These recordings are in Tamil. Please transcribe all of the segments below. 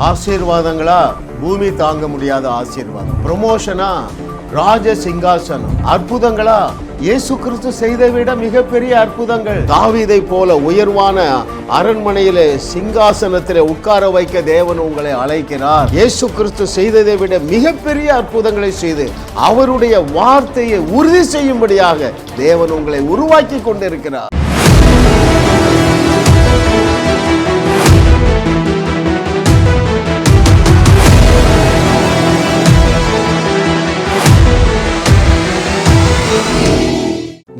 ஆசீர்வாதங்களா? பூமி தாங்க முடியாத ஆசீர்வாதம். ப்ரமோஷனா? ராஜ சிங்காசனம். அற்புதங்களா? இயேசு கிறிஸ்து செய்தை விட மிகப்பெரிய அற்புதங்கள். தாவீதை போல உயர்வான அரண்மனையிலே சிங்காசனத்திலே உட்கார வைக்க தேவன் உங்களை அழைக்கிறார். இயேசு கிறிஸ்து செய்ததை விட மிகப்பெரிய அற்புதங்களை செய்து அவருடைய வார்த்தையை உறுதி செய்யும்படியாக தேவன் உங்களை உருவாக்கி கொண்டிருக்கிறார்.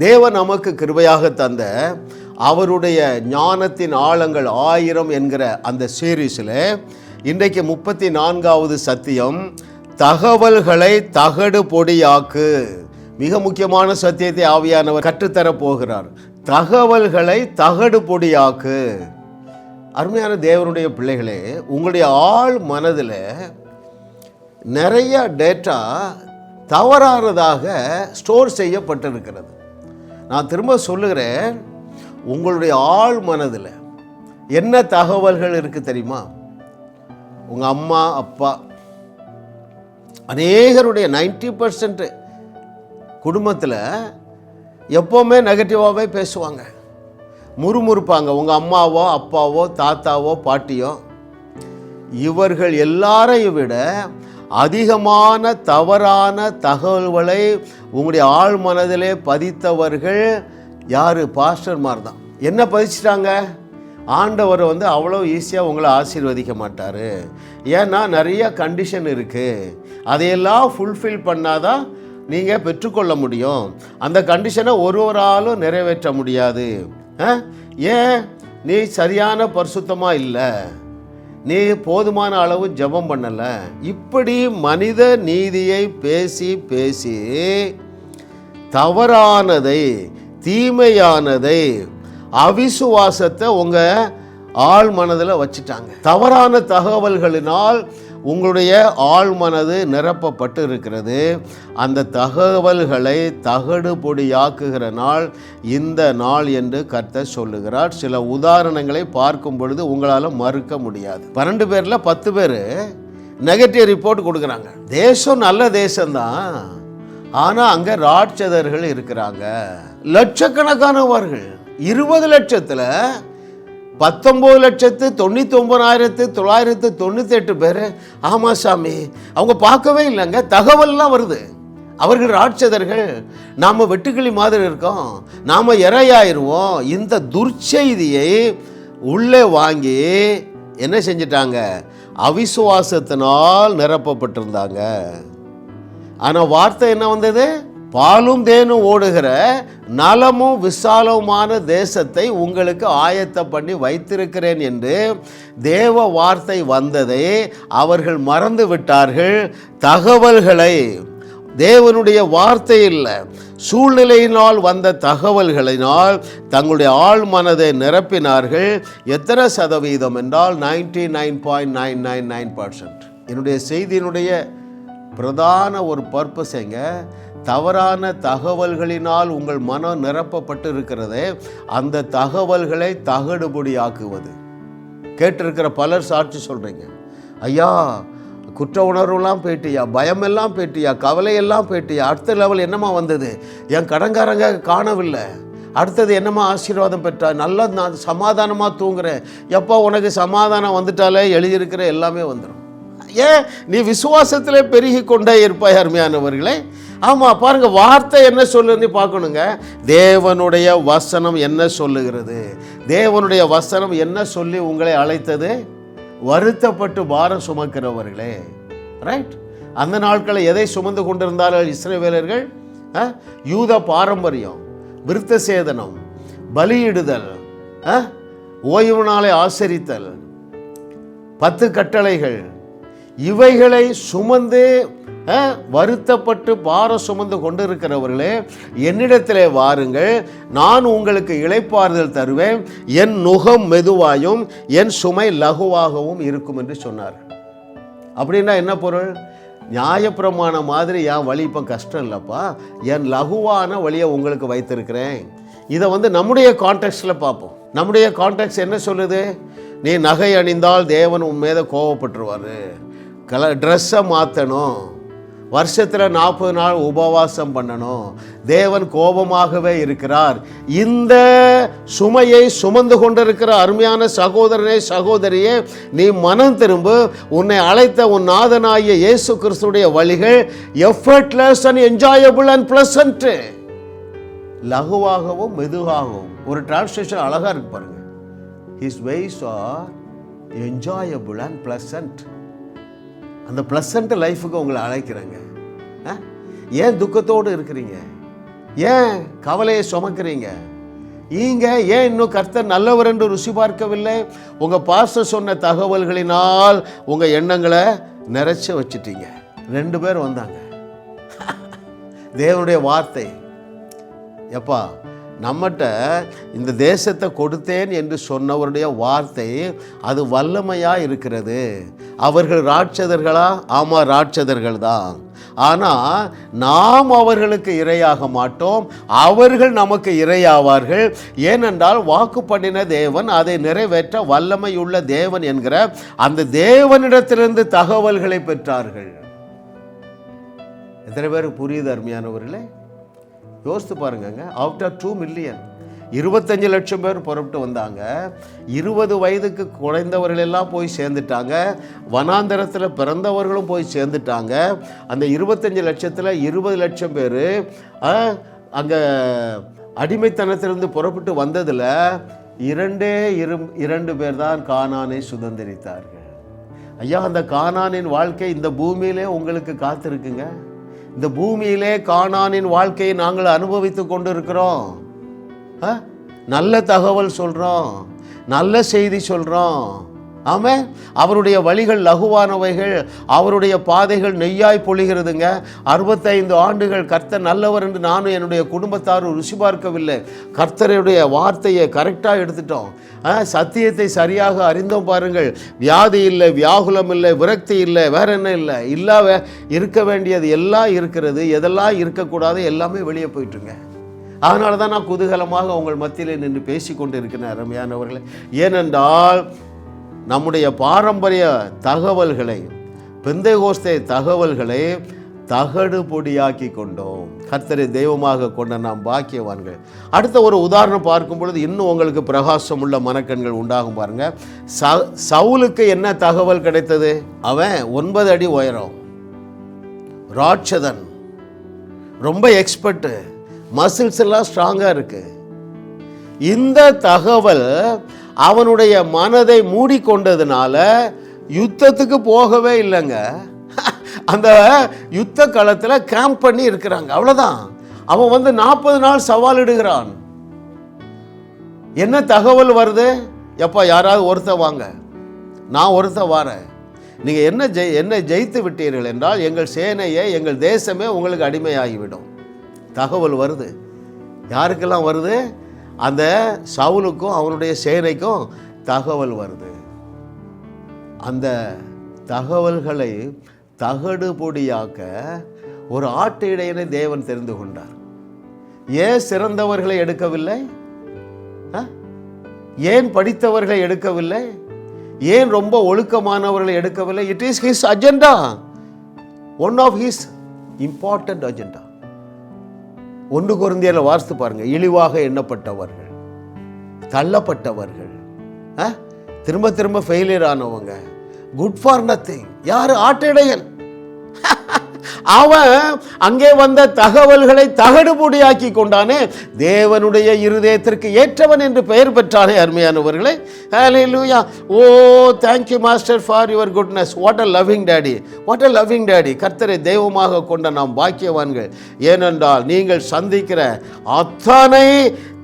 தேவன் நமக்கு கிருபையாக தந்த அவருடைய ஞானத்தின் ஆழங்கள் 1000 என்கிற அந்த சீரீஸில் இன்றைக்கு 34வது சத்தியம், தகவல்களை தகடு பொடியாக்கு. மிக முக்கியமான சத்தியத்தை ஆவியானவர் கற்றுத்தர போகிறார். தகவல்களை தகடு பொடியாக்கு. அருமையான தேவனுடைய பிள்ளைகளே, உங்களுடைய ஆழ் மனதில் நிறைய டேட்டா தவறானதாக ஸ்டோர் செய்யப்பட்டிருக்கிறது. நான் திரும்ப சொல்லுகிறேன், உங்களுடைய ஆழ் மனதில் என்ன தகவல்கள் இருக்குது தெரியுமா? உங்கள் அம்மா அப்பா, அநேகருடைய 90% குடும்பத்தில் எப்போவுமே நெகட்டிவாகவே பேசுவாங்க, முறுமுறுப்பாங்க. உங்கள் அம்மாவோ அப்பாவோ தாத்தாவோ பாட்டியோ, இவர்கள் எல்லாரையும் விட அதிகமான தவறான தகவல்களை உங்களுடைய ஆழ் மனதிலே பதித்தவர்கள் யார்? பாஸ்டர்மார் தான். என்ன பதிச்சிட்டாங்க? ஆண்டவர் அவ்வளோ ஈஸியாக உங்களை ஆசீர்வதிக்க மாட்டார். ஏன்னா நிறைய கண்டிஷன் இருக்குது, அதையெல்லாம் ஃபுல்ஃபில் பண்ணாதான் நீங்கள் பெற்றுக்கொள்ள முடியும். அந்த கண்டிஷனை ஒருவராலும் நிறைவேற்ற முடியாது. ஏன்? நீ சரியான பரிசுத்தமாக இல்லை, நீ போதுமான அளவு ஜெபம் பண்ணலை. இப்படி மனித நீதியை பேசி பேசி தவறானதை, தீமையானதை, அவிசுவாசத்தை உங்கள் ஆழ் மனதில் வச்சுட்டாங்க. தவறான தகவல்களினால் உங்களுடைய ஆழ் மனது நிரப்பப்பட்டு இருக்கிறது. அந்த தகவல்களை தகடு பொடியாக்குகிற நாள் இந்த நாள் என்று கர்த்தர் சொல்லுகிறார். சில உதாரணங்களை பார்க்கும் பொழுது உங்களால் மறுக்க முடியாது. 12 பேரில் 10 பேர் நெகட்டிவ் ரிப்போர்ட் கொடுக்குறாங்க. தேசம் நல்ல தேசம்தான், ஆனால் அங்கே ராட்சதர்கள் இருக்கிறாங்க. லட்சக்கணக்கானவர்கள், 20 லட்சத்தில் 19,99,998 பேர் ஆமாம் சாமி அவங்க பார்க்கவே இல்லைங்க, தகவல்லாம் வருது. அவர்கள் ராட்சதர்கள், நாம் வெட்டுக்கிளி மாதிரி இருக்கோம், நாம் இரையாயிருவோம். இந்த துர்ச்செய்தியை உள்ளே வாங்கி என்ன செஞ்சிட்டாங்க? அவிசுவாசத்தினால் நிரப்பப்பட்டிருந்தாங்க. ஆனால் வார்த்தை என்ன வந்தது? பாலும் தேனும் ஓடுகிற நலமும் விசாலமான தேசத்தை உங்களுக்கு ஆயத்த பண்ணி வைத்திருக்கிறேன் என்று தேவ வார்த்தை வந்ததை அவர்கள் மறந்து விட்டார்கள். தகவல்களை, தேவனுடைய வார்த்தை இல்லை, சூழ்நிலையினால் வந்த தகவல்களினால் தங்களுடைய ஆழ் மனதை நிரப்பினார்கள். எத்தனை சதவீதம் என்றால் 99.999%. என்னுடைய செய்தியினுடைய பிரதான ஒரு பர்பஸ் எங்க? தவறான தகவல்களினால் உங்கள் மனம் நிரப்பப்பட்டு இருக்கிறதே, அந்த தகவல்களை தகடுபொடியாக்குவது. கேட்டிருக்கிற பலர் சாட்சி சொல்கிறீங்க, ஐயா குற்ற உணர்வுலாம் போயிட்டியா, பயமெல்லாம் போயிட்டியா, கவலையெல்லாம் போயிட்டியா, அடுத்த லெவல் என்னமா வந்தது, என் கடன்காரங்க காணவில்லை, அடுத்தது என்னமா ஆசீர்வாதம் பெற்றா, நல்லா நான் சமாதானமாக தூங்குறேன். எப்போ உனக்கு சமாதானம் வந்துட்டாலே எழுதியிருக்கிற எல்லாமே வந்துடும். ஏன்? நீ விசுவாசத்தில் பெருகி கொண்டே இருப்பாய். அருமையானவர்களே, ஆமாம் பாருங்கள், வார்த்தை என்ன சொல்லுன்னு பார்க்கணுங்க. தேவனுடைய வசனம் என்ன சொல்லுகிறது? தேவனுடைய வசனம் என்ன சொல்லி உங்களை அழைத்தது? வருத்தப்பட்டு பாரம் சுமக்கிறவர்களே, ரைட்? அந்த நாட்களில் எதை சுமந்து கொண்டிருந்தார்கள் இஸ்ரவேலர்கள்? யூத பாரம்பரியம், விருத்த சேதனம், பலியிடுதல், ஓய்வு நாளை ஆசரித்தல், 10 கட்டளைகள், இவைகளை சுமந்து வருத்தப்பட்டு பாரம் சுமந்து கொண்டிருக்கிறவர்களே, என்னிடத்திலே வாருங்கள், நான் உங்களுக்கு இளைப்பாறுதல் தருவேன், என் நுகம் மெதுவாயும் என் சுமை லகுவாகவும் இருக்கும் என்று சொன்னார். அப்படின்னா என்ன பொருள்? நியாயப்பிரமாணம் மாதிரி என் வழி இப்போ கஷ்டம் இல்லைப்பா, என் லகுவான வழியை உங்களுக்கு வைத்திருக்கிறேன். இதை நம்முடைய கான்டெக்ஸ்டில் பார்ப்போம். நம்முடைய கான்டெக்ஸ்ட் என்ன சொல்லுது? நீ நகை அணிந்தால் தேவன் உன் மீது கோபப்பட்டுருவார். ட்ரெஸ்ஸை மாற்றணும், வருஷத்தில் 40 நாள் உபவாசம் பண்ணணும், தேவன் கோபமாகவே இருக்கிறார். இந்த சுமையை சுமந்து கொண்டிருக்கிற அருமையான சகோதரனே சகோதரியே, நீ மனம் திரும்பு. உன்னை அழைத்த உன் நாதனாகிய இயேசு கிறிஸ்துடைய வழிகள் effortless and enjoyable and pleasant, லகுவாகவும் மெதுவாகவும். ஒரு டிரான்ஸ்லேஷன் அழகா இருக்கு பாருங்க, His ways are enjoyable and pleasant. அந்த பிளசன்ட் லைஃபுக்கு உங்களை அழைக்கிறேங்க. ஏன் துக்கத்தோடு இருக்கிறீங்க? ஏன் கவலையை சுமக்கிறீங்க? ஏன் இன்னும் கர்த்தர் நல்லவர் என்று ருசி பார்க்கவில்லை? உங்க பாஸ்டர் சொன்ன தகவல்களினால் உங்க எண்ணங்களை நிறைச்ச வச்சுட்டீங்க. 2 பேர் வந்தாங்க. தேவனுடைய வார்த்தை, எப்பா நம்மகிட்ட இந்த தேசத்தை கொடுத்தேன் என்று சொன்னவருடைய வார்த்தை அது வல்லமையாக இருக்கிறது. அவர்கள் ராட்சதர்களா? ஆமாம், ராட்சதர்கள் தான். ஆனால் நாம் அவர்களுக்கு இரையாக மாட்டோம், அவர்கள் நமக்கு இரையாவார்கள். ஏனென்றால் வாக்கு பண்ணின தேவன் அதை நிறைவேற்ற வல்லமையுள்ள தேவன் என்கிற அந்த தேவனிடத்திலிருந்து தகவல்களை பெற்றார்கள். எத்தனை பேருக்கு புரியுது அருமையானவர்களே? யோசித்து பாருங்க. அவுட் ஆஃப் 2 மில்லியன் 25 லட்சம் பேர் புறப்பட்டு வந்தாங்க. 20 வயதுக்கு குறைந்தவர்கள் எல்லாம் போய் சேர்ந்துட்டாங்க. வனாந்தரத்தில் பிறந்தவர்களும் போய் சேர்ந்துட்டாங்க. அந்த 25 லட்சத்தில் 20 லட்சம் பேர் அங்கே அடிமைத்தனத்திலிருந்து புறப்பட்டு வந்ததில் 2 பேர் தான் கானானை சுதந்திரித்தார்கள். ஐயா, அந்த கானானின் வாழ்க்கை இந்த பூமியிலே உங்களுக்கு காத்திருக்குங்க. இந்த பூமியிலே கானானின் வாழ்க்கையை நாங்கள் அனுபவித்து கொண்டு இருக்கிறோம். நல்ல தகவல் சொல்கிறோம், நல்ல செய்தி சொல்கிறோம். ஆமாம், அவருடைய வழிகள் லகுவானவைகள், அவருடைய பாதைகள் நெய்யாய் பொழிகிறதுங்க. 65 ஆண்டுகள் கர்த்தர் நல்லவர் என்று நானும் என்னுடைய குடும்பத்தாரும் ருசி பார்க்கவில்லை. கர்த்தருடைய வார்த்தையை கரெக்டாக எடுத்துட்டோம். சத்தியத்தை சரியாக அறிந்தோம். பாருங்கள், வியாதி இல்லை, வியாகுலம் இல்லை, விரக்தி இல்லை, வேற என்ன இல்லை, இருக்க வேண்டியது எல்லாம் இருக்கிறது. எதெல்லாம் இருக்கக்கூடாது எல்லாமே வெளியே போயிட்டுருங்க. அதனால தான் நான் குதூகலமாக உங்கள் மத்தியிலே நின்று பேசி கொண்டு இருக்கிறேன் அருமையானவர்களே. ஏனென்றால் நம்முடைய பாரம்பரிய தகவல்களை, பெந்தேகோஸ்தே தகவல்களை தகடு பொடியாக்கி கொண்டோம். கர்த்தரை தெய்வமாக கொண்ட நாம் பாக்கியவான்கள். அடுத்த ஒரு உதாரணம் பார்க்கும் பொழுது இன்னும் உங்களுக்கு பிரகாசம் உள்ள மனக்கண்கள் உண்டாகும். பாருங்க, சவுலுக்கு என்ன தகவல் கிடைத்தது? அவன் 9 அடி உயரம், ராட்சதன், ரொம்ப எக்ஸ்பர்ட்டு, மசில்ஸ் எல்லாம் ஸ்ட்ராங்காக இருக்கு. இந்த தகவல் அவனுடைய மனதை மூடிக்கொண்டதுனால யுத்தத்துக்கு போகவே இல்லைங்க. அந்த யுத்த களத்தில் கேம்ப் பண்ணி இருக்கிறாங்க, அவ்வளோதான். அவன் 40 நாள் சவாலிடுகிறான். என்ன தகவல் வருது? எப்பா யாராவது ஒருத்த வாங்க, நான் ஒருத்த வாரேன், நீங்கள் என்ன ஜெயித்து விட்டீர்கள் என்றால் எங்கள் சேனையே, எங்கள் தேசமே உங்களுக்கு அடிமையாகிவிடும். தகவல் வருது. யாருக்கெல்லாம் வருது? அந்த சவுலுக்கும் அவனுடைய சேனைக்கும் தகவல் வருது. அந்த தகவல்களை தகடு பொடியாக்க ஒரு ஆட்டு இடையனை தேவன் தெரிந்து கொண்டார். ஏன் சிறந்தவர்களை எடுக்கவில்லை? ஏன் படித்தவர்களை எடுக்கவில்லை? ஏன் ரொம்ப ஒழுக்கமானவர்களை எடுக்கவில்லை? It is his agenda, one of his important agenda. 1 கொரிந்தியரில் வாசித்து பாருங்க. இழிவாக எண்ணப்பட்டவர்கள், தள்ளப்பட்டவர்கள், திரும்ப திரும்ப ஃபெயிலியர் ஆனவங்க, குட் ஃபார் நத்திங். யாரு? ஆட்டிடையன். அவன் அங்கே வந்த தகவல்களை தகடுபொடியாக்கி கொண்டானே, தேவனுடைய இருதயத்திற்கு ஏற்றவன் என்று பெயர் பெற்றானே அருமையானவர்களே. ஹல்லேலூயா. ஓ thank you master for your goodness. what a loving daddy, what a loving daddy. கர்த்தரை தெய்வமாக கொண்ட நாம் பாக்கியவான்கள். ஏனென்றால் நீங்கள் சந்திக்கிற அத்தனை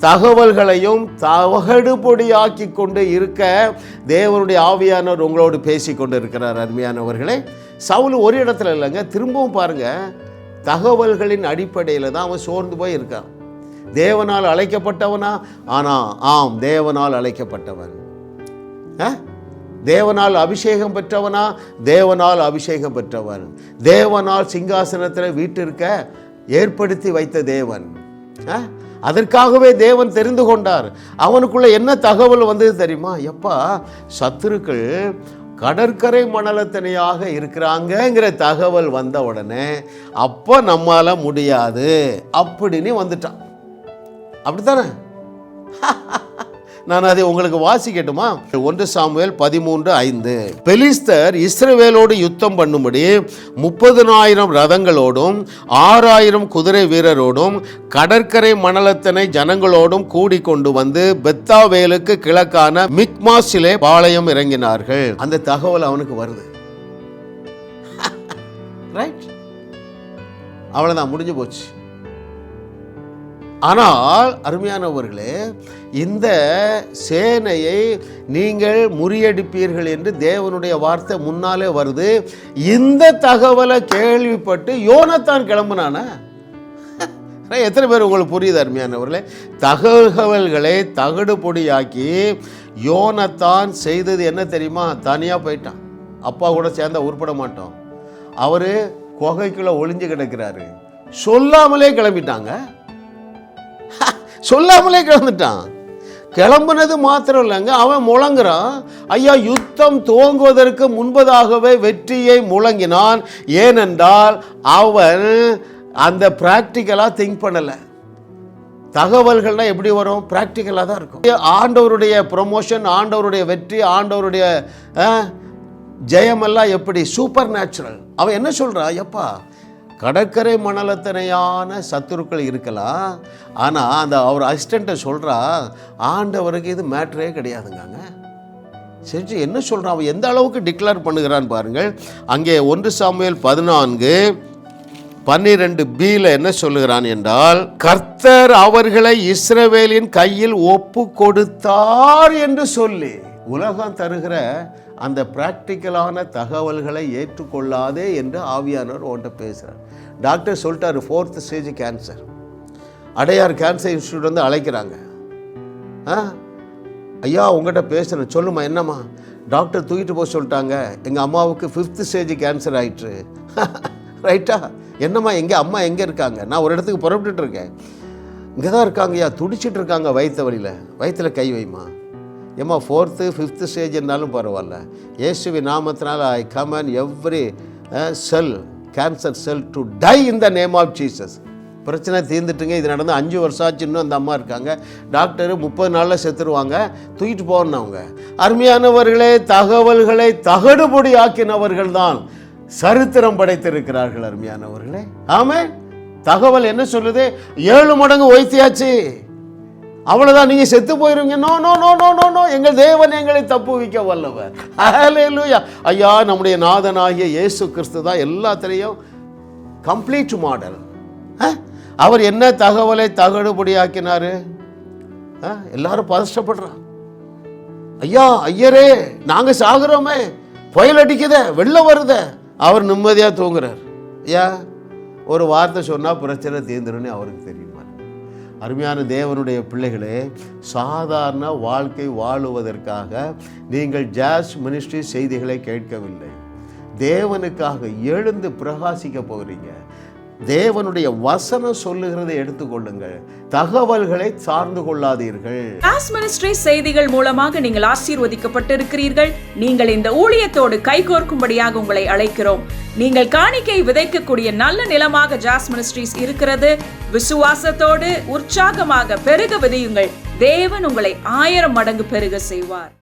தகவல்களையும் தகடுபொடியாக்கி கொண்டு இருக்க தேவனுடைய ஆவியானவர் உங்களோடு பேசி கொண்டு இருக்கிறார் அருமையானவர்களே. சவுல் ஒரு இடத்துல இல்லைங்க, திரும்பவும் பாருங்க, தகவல்களின் அடிப்படையில் தான் அவன் சோர்ந்து போய் இருக்கான். தேவனால் அழைக்கப்பட்டவனா? ஆம், தேவனால் அழைக்கப்பட்டவன். தேவனால் அபிஷேகம் பெற்றவனா? தேவனால் அபிஷேகம் பெற்றவன். தேவனால் சிங்காசனத்தில் வீட்டிற்க ஏற்படுத்தி வைத்த தேவன். அதற்காகவே தேவன் தெரிந்து கொண்டார். அவனுக்குள்ள என்ன தகவல் வந்தது தெரியுமா? எப்பா, சத்துருக்கள் கடற்கரை மணலத்தனையாக இருக்கிறாங்கங்கிற தகவல் வந்த உடனே அப்போ நம்மால முடியாது அப்படின்னு வந்துட்டான். அப்படித்தானே? நான் அதை உங்களுக்கு வாசிக்கட்டுமா? 1 சாமுவேல் 13:5. பெலிஸ்தர் இஸ்ரவேலோடு யுத்தம் பண்ணும்படி 30,000 ரதங்களோடும் 6,000 குதிரை வீரரோடும் கடற்கரை மணலத்தனை ஜனங்களோடும் கூடி கொண்டு வந்து பெத்தாவேலுக்கு கிழக்கான மிக்மாசிலே பாளையம் இறங்கினார்கள். அந்த தகவல் அவனுக்கு வருது. ரைட், அவ்வளவுதான், முடிஞ்சு போச்சு. ஆனால் அருமையானவர்களே, இந்த சேனையை நீங்கள் முறியடிப்பீர்கள் என்று தேவனுடைய வார்த்தை முன்னாலே வருது. இந்த தகவலை கேள்விப்பட்டு யோனத்தான் கிளம்புனானா? எத்தனை பேர் உங்களுக்கு புரியுது அருமையானவர்களே? தகவல்களை தகடு பொடியாக்கி யோனத்தான் செய்தது என்ன தெரியுமா? தனியாக போயிட்டான். அப்பா கூட சேர்ந்தா உருப்பட மாட்டோம். அவர் குகைக்குள்ள ஒளிஞ்சு கிடக்கிறாரு. சொல்லாமலே கிளம்பிட்டாங்க. சொல்லாமலே கிளம்பிட்டான். கிளம்புனது மாத்திரம் இல்லைங்க, அவன் முழங்குறான். ஐயா, யுத்தம் துவங்குவதற்கு முன்பதாகவே வெற்றியை முழங்கினான். ஏனென்றால் அவன் அந்த பிராக்டிக்கலாக திங்க் பண்ணலை. தகவல்கள்லாம் எப்படி வரும்? பிராக்டிக்கலாக தான் இருக்கும். ஆண்டவருடைய ப்ரொமோஷன், ஆண்டவருடைய வெற்றி, ஆண்டவருடைய ஜெயமெல்லாம் எப்படி? Super natural. அவன் என்ன சொல்கிறான்? எப்பா, கடற்கரை மணலத்தனையான சத்துருக்கள் இருக்கலாம், ஆனால் அந்த அவர் அசிஸ்டண்ட்டை சொல்கிறா, ஆண்டவருக்கு இது மேட்ரே கிடையாதுங்க. சரி, என்ன சொல்கிறான்? அவன் எந்த அளவுக்கு டிக்ளேர் பண்ணுகிறான் பாருங்கள். அங்கே 1 சாமுவேல் 14:12b என்ன சொல்லுகிறான் என்றால், கர்த்தர் அவர்களை இஸ்ரவேலின் கையில் ஒப்பு கொடுத்தார் என்று சொல்லி. உலகம் தருகிற அந்த பிராக்டிக்கலான தகவல்களை ஏற்றுக்கொள்ளாதே என்று ஆவியானவர் ஓட்ட பேசுகிறார். டாக்டர் சொல்லிட்டாரு 4th stage cancer. Adyar cancer institute வந்து அழைக்கிறாங்க. ஐயா, உங்கள்கிட்ட பேசுகிறேன், சொல்லுமா, என்னம்மா? டாக்டர் தூக்கிட்டு போக சொல்லிட்டாங்க, எங்கள் அம்மாவுக்கு 5th ஸ்டேஜ் கேன்சர் ஆயிடுச்சு. ரைட்டா? என்னம்மா, எங்கள் அம்மா எங்கே இருக்காங்க? நான் ஒரு இடத்துக்கு புறப்பட்டு இருக்கேன். இங்கே தான் இருக்காங்கய்யா, துடிச்சிட்டு இருக்காங்க வயிற்று வலியில். வயிற்றில் கை வைமா. ஏம்மா, 4th 5th ஸ்டேஜ் இருந்தாலும் பரவாயில்ல, இயேசுவின் நாமத்தினால் I command every cell, cancer cell to die in the name of Jesus. பிரச்சனை தீர்ந்துட்டுங்க. இது நடந்து 5 வருஷம் ஆச்சு. இன்னும் அந்த அம்மா இருக்காங்க. டாக்டர் 30 நாளில் செத்துருவாங்க, தூக்கிட்டு போகணும். அவங்க அருமையானவர்களே, தகவல்களை தகடுபொடி ஆக்கினவர்கள் தான் சரித்திரம் படைத்திருக்கிறார்கள். அருமையானவர்களே, ஆமென். தகவல் என்ன சொல்லுது? 7 மடங்கு வைத்தியாச்சு, அவ்வளவுதான், நீங்க செத்து போயிருவீங்க. No no no no no no, எங்கள் தேவன் எங்களை தப்புவிக்க வல்லவர். ஹல்லேலூயா. ஐயா, நம்முடைய நாதனாகிய இயேசு கிறிஸ்து தான் எல்லாத்திலையும் கம்ப்ளீட் மாடல். அவர் என்ன தகவலை தகடுபடியாக்கினாரு? எல்லாரும் பதஷ்டப்படுறான். ஐயா, ஐயரே, நாங்க சாகுறோமே, புயல் அடிக்குத, வெள்ளம் வருத. அவர் நிம்மதியா தூங்குறார். ஐயா, ஒரு வார்த்தை சொன்னா பிரச்சனை தீர்ந்துருன்னு அவருக்கு தெரியுமா? அருமையான தேவனுடைய பிள்ளைகளே, சாதாரண வாழ்க்கை வாழுவதற்காக நீங்கள் ஜாஸ் மினிஸ்ட்ரி செய்திகளை கேட்கவில்லை. தேவனுக்காக எழுந்து பிரகாசிக்க போகிறீங்க. தேவனுடைய வசனம் சொல்லுகிறதை எடுத்துக்கொள்ளுங்கள். தகவல்களை சார்ந்து கொள்ளாதீர்கள். ஜாஸ் மினிஸ்ட்ரி செய்திகள் மூலமாக நீங்கள் ஆசீர்வதிக்கப்பட்டிருக்கிறீர்கள். நீங்கள் இந்த ஊழியத்தோடு கைகோர்க்கும்படியாக உங்களை அழைக்கிறோம். நீங்கள் காணிக்கை விதைக்கக்கூடிய நல்ல நிலமாக ஜாஸ் மினிஸ்ட்ரிஸ் இருக்கிறது. விசுவாசத்தோடு உற்சாகமாக பெருக விதையுங்கள். தேவன் உங்களை 1000 மடங்கு பெருக செய்வார்.